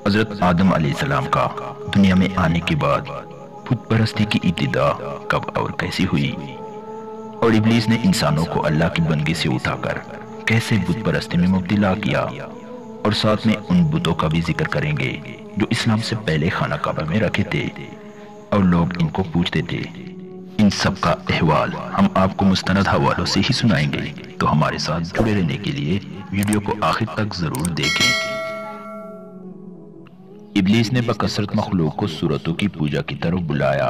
حضرت آدم علیہ السلام کا دنیا میں آنے کے بعد بت پرستی کی ابتدا کب اور کیسی ہوئی، اور ابلیس نے انسانوں کو اللہ کی بندگی سے اٹھا کر کیسے بت پرستی میں مبتلا کیا، اور ساتھ میں ان بتوں کا بھی ذکر کریں گے جو اسلام سے پہلے خانہ کعبہ میں رکھے تھے اور لوگ ان کو پوجتے تھے۔ ان سب کا احوال ہم آپ کو مستند حوالوں سے ہی سنائیں گے، تو ہمارے ساتھ جڑے رہنے کے لیے ویڈیو کو آخر تک ضرور دیکھیں۔ ابلیس نے بکثرت مخلوق کو صورتوں کی پوجا کی طرف بلایا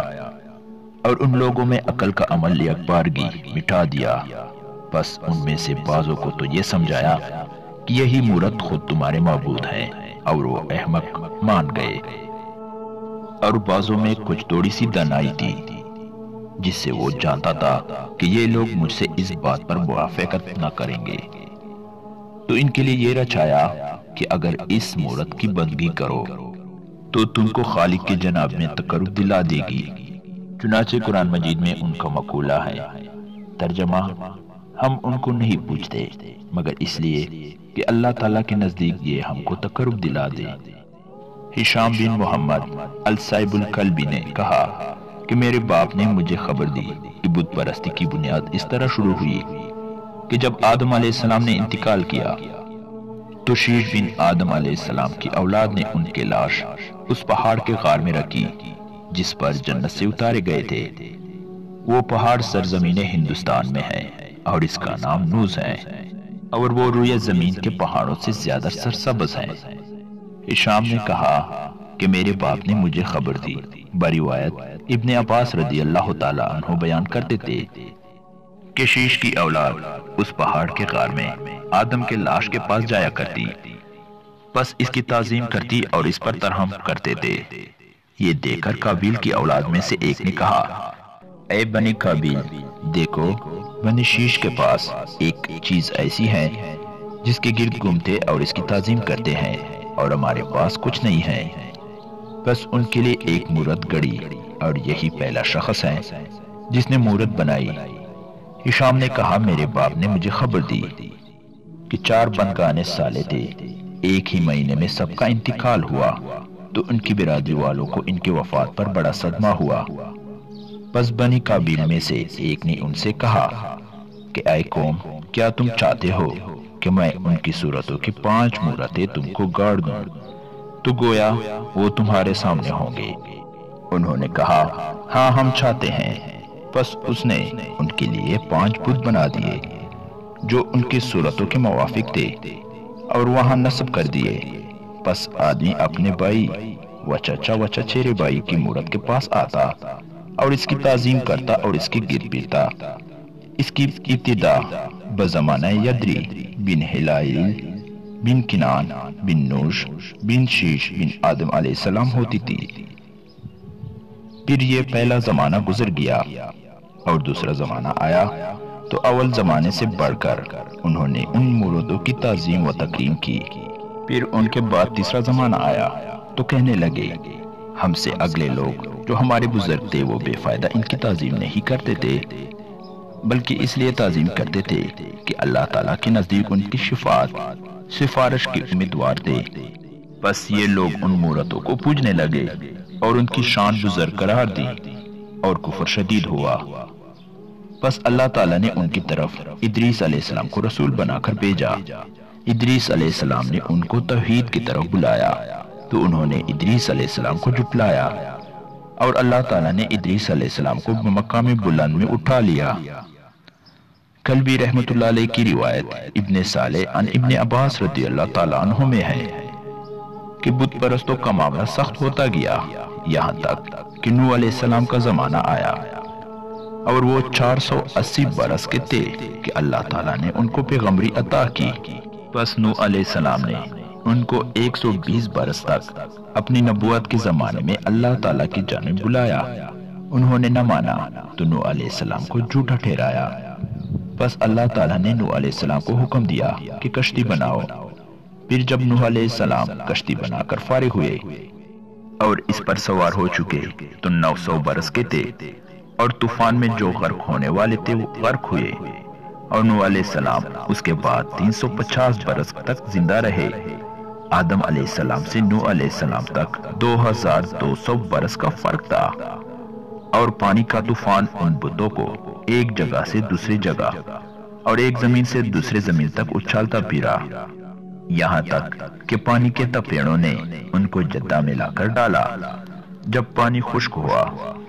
اور ان لوگوں میں عقل کا عمل یکبارگی مٹا دیا۔ بس ان میں سے بعضوں کو تو یہ سمجھایا کہ یہی مورت خود تمہارے معبود ہیں، اور وہ احمق مان گئے، اور بعضوں میں کچھ تھوڑی سی دانائی تھی جس سے وہ جانتا تھا کہ یہ لوگ مجھ سے اس بات پر موافقت نہ کریں گے، تو ان کے لیے یہ رچایا کہ اگر اس مورت کی بندگی کرو تو تم کو خالق کے جناب میں تقرب دلا دے گی۔ چنانچہ قرآن مجید میں ان کا مقولہ ہے، ترجمہ: ہم ان کو نہیں پوچھتے مگر اس لیے کہ اللہ تعالیٰ کے نزدیک یہ ہم کو تقرب دلا دے۔ ہشام بن محمد الصائب الکلبی نے کہا کہ میرے باپ نے مجھے خبر دی کہ بت پرستی کی بنیاد اس طرح شروع ہوئی کہ جب آدم علیہ السلام نے انتقال کیا تو شیش بن آدم علیہ السلام کی اولاد نے ان کے لاش اس پہاڑ کے غار میں رکھی جس پر جنت سے اتارے گئے تھے۔ وہ پہاڑ سرزمین ہندوستان میں ہے اور اس کا نام نوز ہے، اور وہ روئے زمین کے پہاڑوں سے زیادہ سرسبز ہے۔ ہشام نے کہا کہ میرے باپ نے مجھے خبر دی۔ بروایت ابن عباس رضی اللہ تعالیٰ عنہ بیان کرتے تھے کہ شیش کی اولاد اس پہاڑ کے غار میں آدم کے لاش کے پاس جایا کرتی، بس اس کی تعظیم کرتی اور اس پر ترحم کرتے تھے۔ یہ دیکھ کر قابیل کی اولاد میں سے ایک نے کہا، اے بنی قابیل، دیکھو بنی شیش کے پاس ایک چیز ایسی ہے جس کے گرد گھومتے اور اس کی تعظیم کرتے ہیں، اور ہمارے پاس کچھ نہیں ہے، بس ان کے لیے ایک مورت گڑی، اور یہی پہلا شخص ہے جس نے مورت بنائی۔ ہشام نے کہا میرے باپ نے مجھے خبر دی کہ 4 بنگانے سالے تھے، ایک ہی مہینے میں سب کا انتقال ہوا، تو ان کی برادری والوں کو ان کے وفات پر بڑا صدمہ ہوا۔ بس بنی قابیل میں سے ایک نے ان سے کہا کہ اے قوم، کیا تم چاہتے ہو کہ میں ان کی صورتوں کی 5 مورتیں تم کو گاڑ دوں؟ تو گویا وہ تمہارے سامنے ہوں گے۔ انہوں نے کہا ہاں ہم چاہتے ہیں۔ بس اس نے ان کے لیے 5 بت بنا دیے جو ان کی صورتوں کے موافق تھے اور وہاں نصب کر دیے۔ بس آدمی اپنے بھائی و چچا و چچیرے بھائی کی مورت کے پاس آتا اور اس کی تعظیم کرتا اور اس کے گرد پھرتا۔ اس کی ابتدا بزمانہ یدری بن ہلائل بن کنان بن نوش بن شیش بن آدم علیہ السلام ہوتی تھی۔ پھر یہ پہلا زمانہ گزر گیا اور دوسرا زمانہ آیا، تو اول زمانے سے بڑھ کر انہوں نے ان موردوں کی تعظیم و تکریم کی۔ پھر ان کے بعد تیسرا زمانہ آیا تو کہنے لگے ہم سے اگلے لوگ جو ہمارے بزرگ تھے وہ بے فائدہ ان کی تعظیم نہیں کرتے تھے، بلکہ اس لیے تعظیم کرتے تھے کہ اللہ تعالیٰ کے نزدیک ان کی شفاعت سفارش کے امیدوار تھے۔ بس یہ لوگ ان مورتوں کو پوجنے لگے اور ان کی شان بزرگ قرار دی، اور کفر شدید ہوا۔ بس اللہ تعالیٰ نے ان کی طرف ادریس علیہ السلام کو رسول بنا کر بھیجا۔ ادریس علیہ السلام نے ان کو توحید کی طرف بلایا، تو انہوں نے ادریس علیہ السلام کو جھٹلایا، اور اللہ تعالیٰ نے ادریس علیہ السلام کو مقام بلند میں اٹھا لیا۔ کلبی رحمت اللہ علیہ کی روایت ابن صالح عن ابن عباس رضی اللہ تعالیٰ عنہ میں ہے کہ بت پرستوں کا معاملہ سخت ہوتا گیا، یہاں تک کہ نوح علیہ السلام کا زمانہ آیا، اور وہ 480 برس کے تھے کہ اللہ تعالیٰ نے ان کو پیغمبری عطا کی۔ بس نوح علیہ السلام نے ان کو 120 برس تک اپنی نبوت کے زمانے میں اللہ تعالیٰ کی جانب بلایا۔ انہوں نے نہ مانا تو نوح علیہ السلام کو جھوٹا ٹھہرایا۔ بس اللہ تعالیٰ نے نوح علیہ السلام کو حکم دیا کہ کشتی بناؤ۔ پھر جب نوح علیہ السلام کشتی بنا کر فارغ ہوئے اور اس پر سوار ہو چکے تو 900 برس کے تھے، اور طوفان میں جو غرق ہونے والے تھے وہ غرق ہوئے، اور نوح علیہ السلام اس کے بعد 350 برس تک زندہ رہے۔ آدم علیہ السلام سے نوح علیہ السلام تک 2200 برس کا فرق تھا، اور پانی کا طوفان ان بتوں کو ایک جگہ سے دوسری جگہ اور ایک زمین سے دوسرے زمین تک اچھالتا پھرا، یہاں تک کہ پانی کے تپیڑوں نے ان کو جدہ میں لا کر ڈالا۔ جب پانی خشک ہوا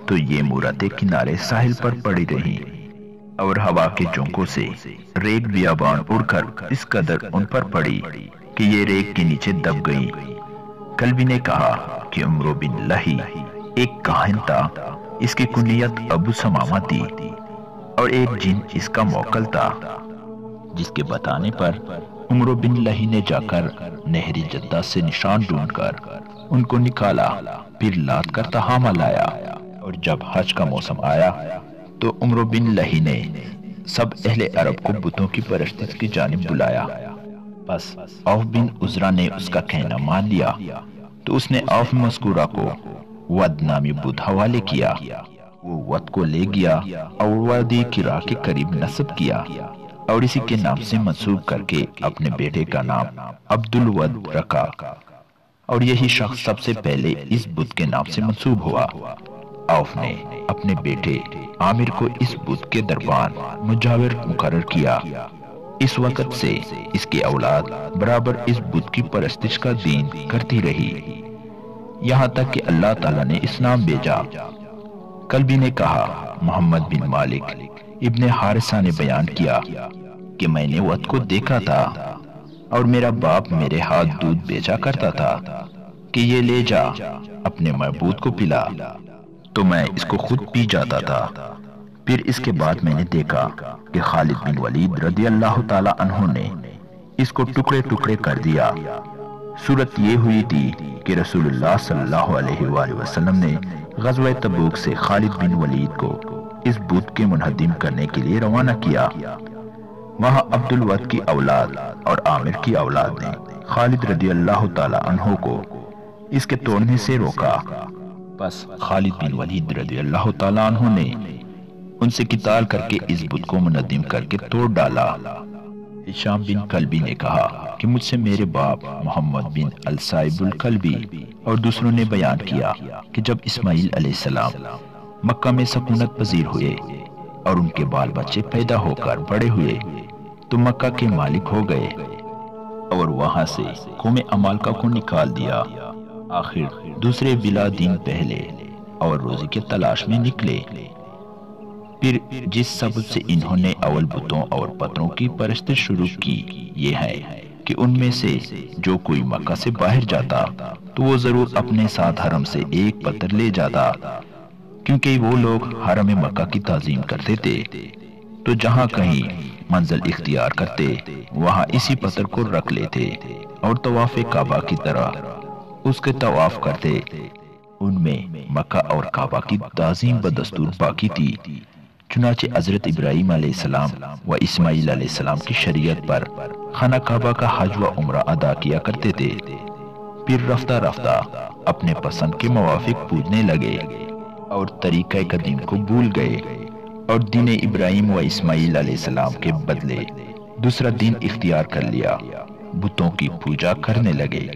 تو یہ مورتیں کنارے ساحل پر پڑی رہیں، اور ہوا کے جھونکوں سے ریگ بیابان اڑ کر اس قدر ان پر پڑی کہ یہ ریگ کے نیچے دب گئیں۔ کلبی نے کہا کہ عمرو بن لہی ایک کاہن تھا، اس کی کنیت ابو سمامہ تھی، اور ایک جن اس کا موکل تھا، جس کے بتانے پر عمرو بن لہی نے جا کر نہری جدہ سے نشان ڈھونڈ کر ان کو نکالا، پھر لاد کر تہامہ لایا۔ اور جب حج کا موسم آیا تو عمرو بن لہی نے سب اہل عرب کو بتوں کی پرستش کی جانب بلایا۔ بس عوف بن عزرہ نے اس کا کہنا مان لیا تو اس نے عوف مذکورہ کو ود نامی بت حوالے کیا۔ وہ ود کو لے گیا اور وادی کرا کے قریب نصب کیا، اور اسی کے نام سے منسوب کر کے اپنے بیٹے کا نام عبد الود رکھا، اور یہی شخص سب سے پہلے اس بت کے نام سے منسوب ہوا۔ عوف نے اپنے بیٹے عامر کو اس بت کے دربان مجاور مقرر کیا۔ اس وقت سے اس کی اولاد برابر اس بت کی پرستش کا دین کرتی رہی، یہاں تک کہ اللہ تعالیٰ نے اسلام بھیجا۔ کلبی نے کہا محمد بن مالک ابن حارثہ نے بیان کیا کہ میں نے ود کو دیکھا تھا، اور میرا باپ میرے ہاتھ دودھ بیچا کرتا تھا کہ یہ لے جا اپنے معبود کو پلا، تو میں اس کو خود پی جاتا تھا۔ پھر اس کے بعد میں نے دیکھا کہ خالد بن ولید رضی اللہ تعالی عنہ نے اس کو ٹکڑے ٹکڑے کر دیا۔ صورت یہ ہوئی تھی کہ رسول اللہ صلی اللہ علیہ وآلہ وسلم نے غزوہ تبوک سے خالد بن ولید کو اس بت کے منہدم کرنے کے لیے روانہ کیا۔ وہاں عبد الود کی اولاد اور عامر کی اولاد نے خالد رضی اللہ تعالی عنہ کو اس کے توڑنے سے روکا۔ بس خالد بن ولید رضی اللہ تعالی عنہ نے ان سے قتال کر کے اس بت کو منہدم کر کے توڑ ڈالا۔ ہشام بن کلبی نے کہا کہ مجھ سے میرے باپ محمد بن الصائب الکلبی اور دوسروں نے بیان کیا کہ جب اسماعیل علیہ السلام مکہ میں سکونت پذیر ہوئے اور ان کے بال بچے پیدا ہو کر بڑے ہوئے تو مکہ کے مالک ہو گئے، اور وہاں سے قوم عمالقہ کو نکال دیا۔ آخر دوسرے بلا دین پہلے اور روزی کے تلاش میں نکلے۔ پھر جس سبب سے انہوں نے اول بتوں اور پتھروں کی پرستش شروع کی یہ ہے کہ ان میں سے جو کوئی مکہ سے باہر جاتا تو وہ ضرور اپنے ساتھ حرم سے ایک پتھر لے جاتا، کیونکہ وہ لوگ حرم مکہ کی تعظیم کرتے تھے، تو جہاں کہیں منزل اختیار کرتے وہاں اسی پتھر کو رکھ لیتے اور طواف کعبہ کی طرح اس کے طواف کرتے۔ ان میں مکہ اور کعبہ کی تعظیم بدستور باقی تھی، چنانچہ حضرت ابراہیم علیہ السلام و اسماعیل علیہ السلام کی شریعت پر خانہ کعبہ کا حج و عمرہ ادا کیا کرتے تھے۔ پھر رفتہ رفتہ اپنے پسند کے موافق پوجنے لگے اور طریقہ قدیم کو بھول گئے، اور دین ابراہیم و اسماعیل علیہ السلام کے بدلے دوسرا دین اختیار کر لیا، بتوں کی پوجا کرنے لگے،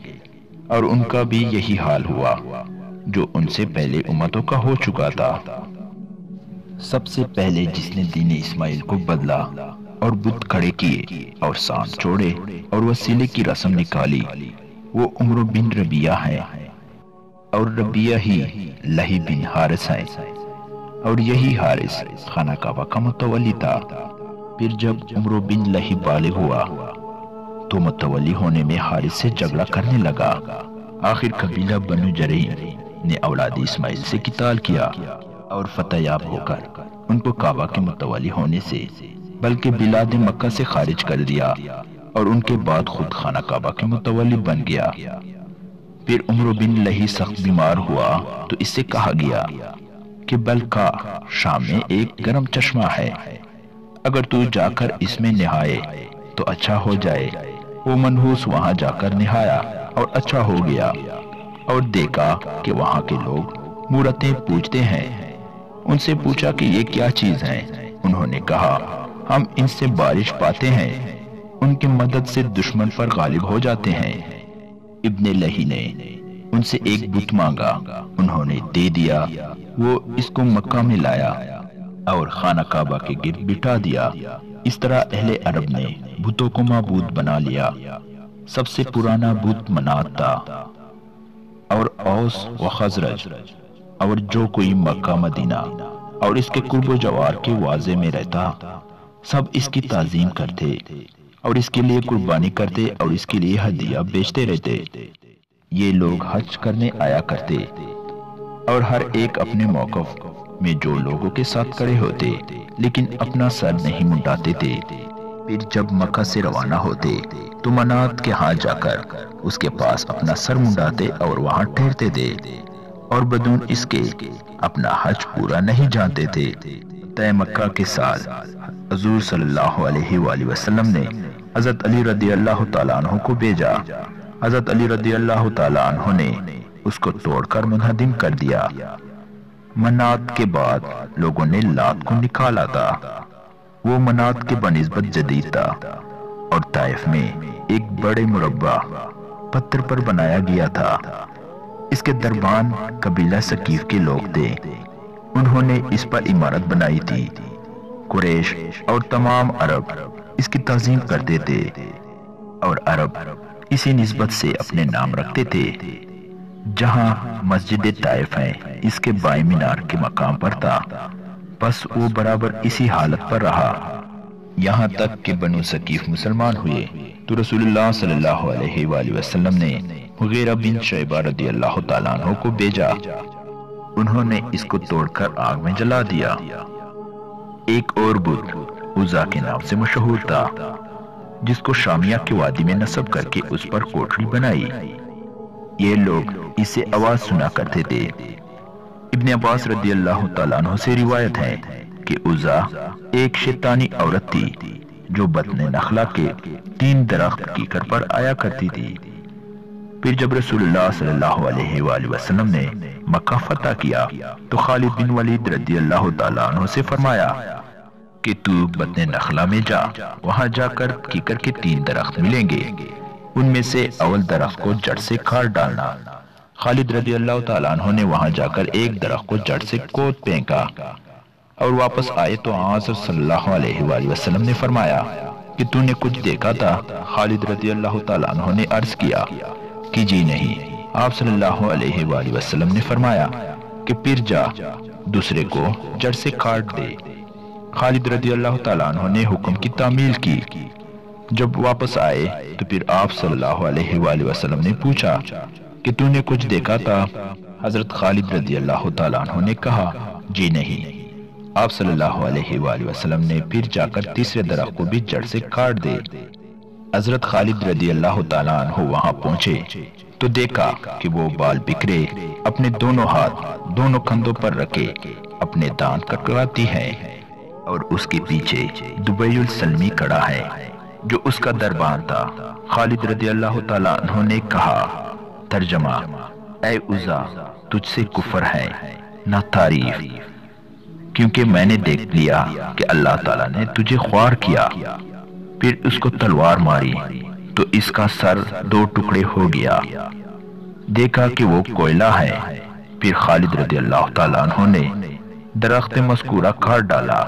اور ان کا بھی یہی حال ہوا جو ان سے پہلے امتوں کا ہو چکا تھا۔ سب سے پہلے جس نے دین اسماعیل کو بدلا اور بت کھڑے کیے اور سانپ چھوڑے اور وسیلے کی رسم نکالی وہ عمرو بن ربیعہ ہے، اور ربیعہ ہی لہی بن حارث ہے، اور یہی حارث خانہ کعبہ کا متولی تھا۔ پھر جب عمرو بن لہی بالغ ہوا تو متولی ہونے میں حارث سے جھگڑا کرنے لگا۔ آخر قبیلہ بنو جریم نے اولاد اسماعیل سے قتال کیا اور فتح یاب ہو کر ان کو کعبہ کے متولی ہونے سے بلکہ بلاد مکہ سے خارج کر دیا، اور ان کے بعد خود خانہ کعبہ کے متولی بن گیا۔ پھر عمرو بن لہی سخت بیمار ہوا تو اس سے کہا گیا کہ بلکہ شام میں ایک گرم چشمہ ہے، اگر تو جا کر اس میں نہائے تو اچھا ہو جائے۔ وہ منحوس وہاں جا کر نہایا اور اچھا ہو گیا، اور دیکھا کہ وہاں کے لوگ مورتیں پوجتے ہیں۔ ان سے پوچھا کہ یہ کیا چیز ہیں؟ انہوں نے کہا ہم ان سے بارش پاتے ہیں، ان کی مدد سے دشمن پر غالب ہو جاتے ہیں۔ ابن لہی نے ان سے ایک بت مانگا، انہوں نے دے دیا۔ وہ اس کو مکہ میں لایا اور خانہ کعبہ کے گرد بٹھا دیا۔ اس طرح اہل عرب نے بتوں کو معبود بنا لیا۔ سب سے پرانا بت منات تھا، اور اوس و خزرج اور جو کوئی مکہ مدینہ اور اس کے قرب و جوار کے واضح میں رہتا، سب اس کی تعظیم کرتے اور اس کے لیے قربانی کرتے اور اس کے لیے ہدیہ بیچتے رہتے۔ یہ لوگ حج کرنے آیا کرتے اور ہر ایک اپنے موقف میں جو لوگوں کے ساتھ کھڑے ہوتے، لیکن اپنا سر نہیں منڈاتے تھے۔ پھر جب مکہ سے روانہ ہوتے تو منات کے ہاں جا کر اس کے پاس اپنا سر منڈاتے اور وہاں ٹھہرتے تھے، اور بدون اس کے اپنا حج پورا نہیں جانتے تھے۔ طے مکہ کے سال حضور صلی اللہ علیہ وآلہ وسلم نے حضرت علی رضی اللہ تعالیٰ عنہ کو بھیجا۔ حضرت علی رضی اللہ تعالیٰ عنہ نے اس کو توڑ کر منہدم کر دیا۔ منات کے بعد لوگوں نے لات کو نکالا تھا۔ وہ منات کے بنسبت جدید تھا اور طائف میں ایک بڑے مربع پتھر پر بنایا گیا تھا۔ اس کے دربان قبیلہ ثقیف کے لوگ تھے، انہوں نے اس پر عمارت بنائی تھی۔ قریش اور تمام عرب اس کی تعظیم کرتے تھے، اور عرب اسی نسبت سے اپنے نام رکھتے تھے۔ جہاں مسجد طائف ہے اس کے بائیں مینار کے مقام پر تھا، بس وہ برابر اسی حالت پر رہا یہاں تک کہ بنو ثقیف مسلمان ہوئے تو رسول اللہ صلی اللہ علیہ وآلہ وسلم نے مغیرہ بن شعبہ رضی اللہ تعالیٰ عنہ کو بھیجا۔ انہوں نے اس کو توڑ کر آگ میں جلا دیا۔ ایک اور بت عزا کے نام سے مشہور تھا، جس کو شامیہ کے وادی میں نصب کر کے اس پر کوٹڑی بنائی۔ یہ لوگ اسے آواز سنا کرتے تھے۔ ابن عباس رضی اللہ تعالیٰ عنہ سے روایت ہے کہ عزا ایک شیطانی عورت تھی جو بطن نخلا کے 3 درخت کیکر پر آیا کرتی تھی۔ پھر جب رسول اللہ صلی اللہ علیہ وآلہ وسلم نے مکہ فتح کیا تو خالد بن ولید رضی اللہ تعالیٰ عنہ سے فرمایا کہ تو بطن نخلا میں جا، وہاں جا کر کیکر کے 3 درخت ملیں گے، ان میں سے اول درخت کو جڑ سے کاٹ ڈالنا۔ خالد رضی اللہ تعالیٰ عنہ نے وہاں جا کر ایک درخت کو جڑ سے کوت پھینکا اور واپس آئے تو حضرت صلی اللہ علیہ وآلہ وسلم نے فرمایا کہ تو نے کچھ دیکھا تھا؟ خالد رضی اللہ تعالیٰ عنہ نے عرض کیا کہ جی نہیں۔ آپ صلی اللہ علیہ وآلہ وسلم نے فرمایا کہ پھر جا دوسرے کو جڑ سے کاٹ دے۔ خالد رضی اللہ تعالیٰ عنہ نے حکم کی تعمیل کی۔ جب واپس آئے تو پھر آپ صلی اللہ علیہ وآلہ وسلم نے پوچھا کہ تو نے کچھ دیکھا تھا؟ حضرت خالد رضی اللہ تعالیٰ عنہ نے کہا جی نہیں۔ آپ صلی اللہ علیہ وآلہ وسلم نے پھر جا کر تیسرے درخت کو بھی جڑ سے کاٹ دے۔ حضرت خالد رضی اللہ تعالیٰ عنہ وہاں پہنچے تو دیکھا کہ وہ بال بکھرے اپنے دونوں ہاتھ دونوں کندھوں پر رکھے اپنے دانت کٹکراتی ہے، اور اس کے پیچھے دبی السلمی کھڑا ہے جو اس کا دربان تھا۔ خالد رضی اللہ تعالیٰ عنہ نے کہا ترجمہ: اے عزا، تجھ سے کفر ہے نہ تعریف، کیونکہ میں نے دیکھ لیا کہ اللہ تعالیٰ نے تجھے خوار کیا۔ پھر اس کو تلوار ماری تو اس کا سر 2 ٹکڑے ہو گیا۔ دیکھا کہ وہ کوئلہ ہے۔ پھر خالد رضی اللہ تعالیٰ عنہ نے درخت مذکورہ کاٹ ڈالا۔